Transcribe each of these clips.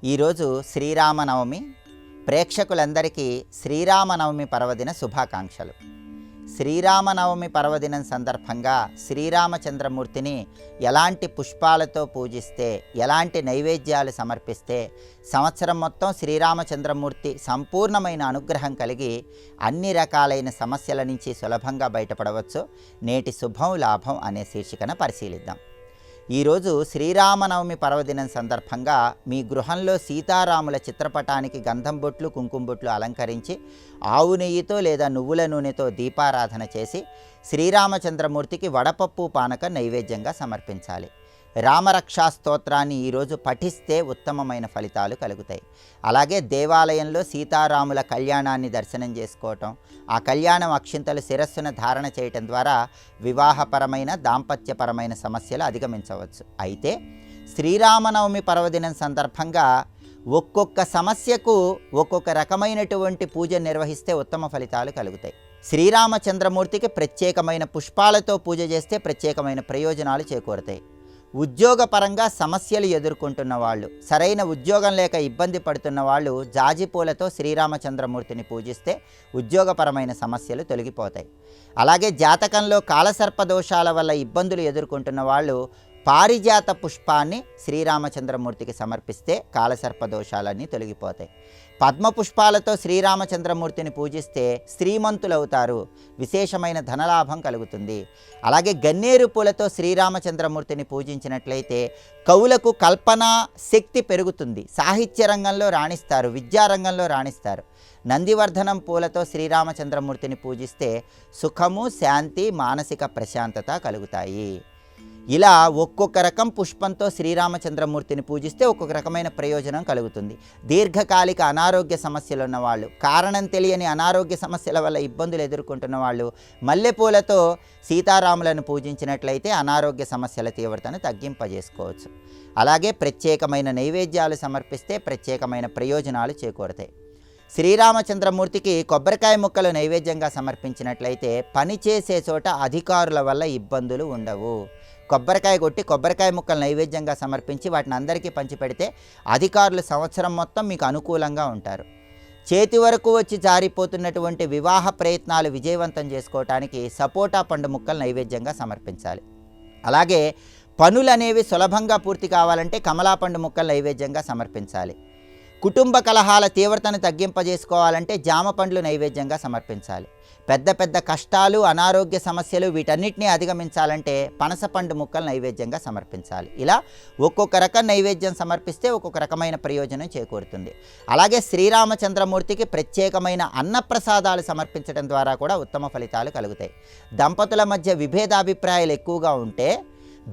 ఈరోజు శ్రీరామనవమి. ప్రేక్షకులందరికీ శ్రీరామనవమి పర్వదిన శుభాకాంక్షలు. శ్రీరామనవమి పర్వదినం సందర్భంగా శ్రీరామచంద్రమూర్తిని ఎలాంటి పుష్పాలతో పూజిస్తే, ఎలాంటి నైవేద్యాలు సమర్పిస్తే సంవత్సరం మొత్తం శ్రీరామచంద్రమూర్తి సంపూర్ణమైన అనుగ్రహం కలిగి అన్ని రకాలైన సమస్యల నుంచి సులభంగా బయటపడవచ్చు, నేటి శుభం లాభం అనే శీర్షికన పరిశీలిద్దాం. ఈరోజు శ్రీరామనవమి పర్వదినం సందర్భంగా మీ గృహంలో సీతారాముల చిత్రపటానికి గంధం బొట్లు, కుంకుమ బొట్లు అలంకరించి ఆవు నెయ్యితో లేదా నువ్వుల నూనెతో దీపారాధన చేసి శ్రీరామచంద్రమూర్తికి వడపప్పు పానకం నైవేద్యంగా సమర్పించాలి. రామరక్షా స్తోత్రాన్ని ఈరోజు పఠిస్తే ఉత్తమమైన ఫలితాలు కలుగుతాయి. అలాగే దేవాలయంలో సీతారాముల కళ్యాణాన్ని దర్శనం చేసుకోవటం, ఆ కళ్యాణం అక్షింతలు శిరస్సున ధారణ చేయటం ద్వారా వివాహపరమైన, దాంపత్యపరమైన సమస్యలు అధిగమించవచ్చు. అయితే శ్రీరామనవమి పర్వదినం సందర్భంగా ఒక్కొక్క సమస్యకు ఒక్కొక్క రకమైనటువంటి పూజ నిర్వహిస్తే ఉత్తమ ఫలితాలు కలుగుతాయి. శ్రీరామచంద్రమూర్తికి ప్రత్యేకమైన పుష్పాలతో పూజ చేస్తే ప్రత్యేకమైన ప్రయోజనాలు చేకూరుతాయి. ఉద్యోగపరంగా సమస్యలు ఎదుర్కొంటున్న వాళ్ళు, సరైన ఉద్యోగం లేక ఇబ్బంది పడుతున్న వాళ్ళు జాజిపూలతో శ్రీరామచంద్రమూర్తిని పూజిస్తే ఉద్యోగపరమైన సమస్యలు తొలగిపోతాయి. అలాగే జాతకంలో కాలసర్ప దోషాల వల్ల ఇబ్బందులు ఎదుర్కొంటున్న వాళ్ళు పారిజాత పుష్పాన్ని శ్రీరామచంద్రమూర్తికి సమర్పిస్తే కాలసర్ప దోషాలన్నీ తొలగిపోతాయి. పద్మ పుష్పాలతో శ్రీరామచంద్రమూర్తిని పూజిస్తే శ్రీమంతులవుతారు, విశేషమైన ధనలాభం కలుగుతుంది. అలాగే గన్నేరు పూలతో శ్రీరామచంద్రమూర్తిని పూజించినట్లయితే కవులకు కల్పనా శక్తి పెరుగుతుంది, సాహిత్య రంగంలో రాణిస్తారు, విద్యారంగంలో రాణిస్తారు. నందివర్ధనం పూలతో శ్రీరామచంద్రమూర్తిని పూజిస్తే సుఖము, శాంతి, మానసిక ప్రశాంతత కలుగుతాయి. ఇలా ఒక్కొక్క రకం పుష్పంతో శ్రీరామచంద్రమూర్తిని పూజిస్తే ఒక్కొక్క రకమైన ప్రయోజనం కలుగుతుంది. దీర్ఘకాలిక అనారోగ్య సమస్యలు ఉన్నవాళ్ళు, కారణం తెలియని అనారోగ్య సమస్యల వల్ల ఇబ్బందులు ఎదుర్కొంటున్న వాళ్ళు మల్లెపూలతో సీతారాములను పూజించినట్లయితే అనారోగ్య సమస్యల తీవ్రతను తగ్గింపజేసుకోవచ్చు. అలాగే ప్రత్యేకమైన నైవేద్యాలు సమర్పిస్తే ప్రత్యేకమైన ప్రయోజనాలు చేకూరుతాయి. శ్రీరామచంద్రమూర్తికి కొబ్బరికాయ ముక్కలు నైవేద్యంగా సమర్పించినట్లయితే పనిచేసే చోట అధికారుల వల్ల ఇబ్బందులు ఉండవు. కొబ్బరికాయ కొట్టి కొబ్బరికాయ ముక్కలు నైవేద్యంగా సమర్పించి వాటిని అందరికీ పంచిపెడితే అధికారులు సంవత్సరం మొత్తం మీకు అనుకూలంగా ఉంటారు. చేతి వరకు వచ్చి జారిపోతున్నటువంటి వివాహ ప్రయత్నాలు విజయవంతం చేసుకోవటానికి సపోటా పండు ముక్కలు నైవేద్యంగా సమర్పించాలి. అలాగే పనులు అనేవి సులభంగా పూర్తి కావాలంటే కమలా పండు ముక్కలు నైవేద్యంగా సమర్పించాలి. కుటుంబ కలహాల తీవ్రతను తగ్గింపజేసుకోవాలంటే జామ పండ్లు నైవేద్యంగా సమర్పించాలి. పెద్ద పెద్ద కష్టాలు, అనారోగ్య సమస్యలు వీటన్నిటినీ అధిగమించాలంటే పనస పండు ముక్కలు నైవేద్యంగా సమర్పించాలి. ఇలా ఒక్కొక్క రకం నైవేద్యం సమర్పిస్తే ఒక్కొక్క రకమైన ప్రయోజనం చేకూరుతుంది. అలాగే శ్రీరామచంద్రమూర్తికి ప్రత్యేకమైన అన్నప్రసాదాలు సమర్పించడం ద్వారా కూడా ఉత్తమ ఫలితాలు కలుగుతాయి. దంపతుల మధ్య విభేదాభిప్రాయాలు ఎక్కువగా ఉంటే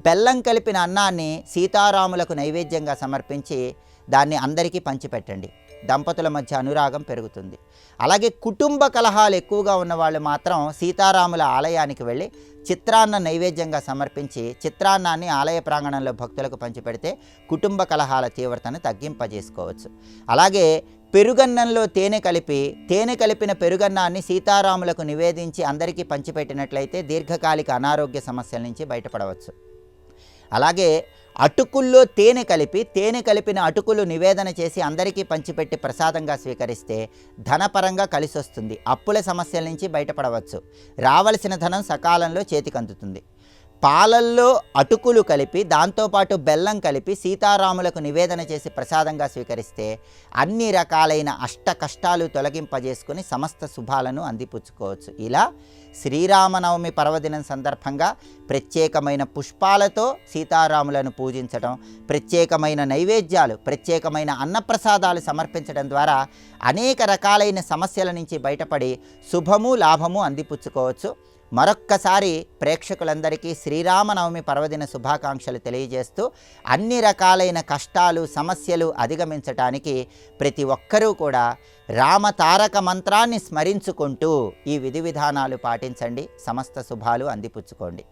బెల్లం కలిపిన అన్నాన్ని సీతారాములకు నైవేద్యంగా సమర్పించి దాన్ని అందరికీ పంచిపెట్టండి. దంపతుల మధ్య అనురాగం పెరుగుతుంది. అలాగే కుటుంబ కలహాలు ఎక్కువగా ఉన్నవాళ్ళు మాత్రం సీతారాముల ఆలయానికి వెళ్ళి చిత్రాన్న నైవేద్యంగా సమర్పించి చిత్రాన్నాన్ని ఆలయ ప్రాంగణంలో భక్తులకు పంచిపెడితే కుటుంబ కలహాల తీవ్రతను తగ్గింపజేసుకోవచ్చు. అలాగే పెరుగన్నంలో తేనె కలిపిన పెరుగన్నాన్ని సీతారాములకు నివేదించి అందరికీ పంచిపెట్టినట్లయితే దీర్ఘకాలిక అనారోగ్య సమస్యల నుంచి బయటపడవచ్చు. అలాగే అటుకుల్లో తేనె కలిపిన అటుకులు నివేదన చేసి అందరికీ పంచిపెట్టి ప్రసాదంగా స్వీకరిస్తే ధనపరంగా కలిసి వస్తుంది, అప్పుల సమస్యల నుంచి బయటపడవచ్చు, రావలసిన ధనం సకాలంలో చేతికి అందుతుంది. పాలల్లో అటుకులు కలిపి దాంతోపాటు బెల్లం కలిపి సీతారాములకు నివేదన చేసి ప్రసాదంగా స్వీకరిస్తే అన్ని రకాలైన అష్ట కష్టాలు తొలగింపజేసుకుని సమస్త శుభాలను అందిపుచ్చుకోవచ్చు. ఇలా శ్రీరామనవమి పర్వదినం సందర్భంగా ప్రత్యేకమైన పుష్పాలతో సీతారాములను పూజించడం, ప్రత్యేకమైన నైవేద్యాలు, ప్రత్యేకమైన అన్నప్రసాదాలు సమర్పించడం ద్వారా అనేక రకాలైన సమస్యల నుంచి బయటపడి శుభము, లాభము అందిపుచ్చుకోవచ్చు. మరొక్కసారి ప్రేక్షకులందరికీ శ్రీరామనవమి పర్వదిన శుభాకాంక్షలు తెలియజేస్తూ అన్ని రకాలైన కష్టాలు, సమస్యలు అధిగమించటానికి ప్రతి ఒక్కరూ కూడా రామతారక మంత్రాన్ని స్మరించుకుంటూ ఈ విధి విధానాలు పాటించండి. సమస్త శుభాలు అందిపుచ్చుకోండి.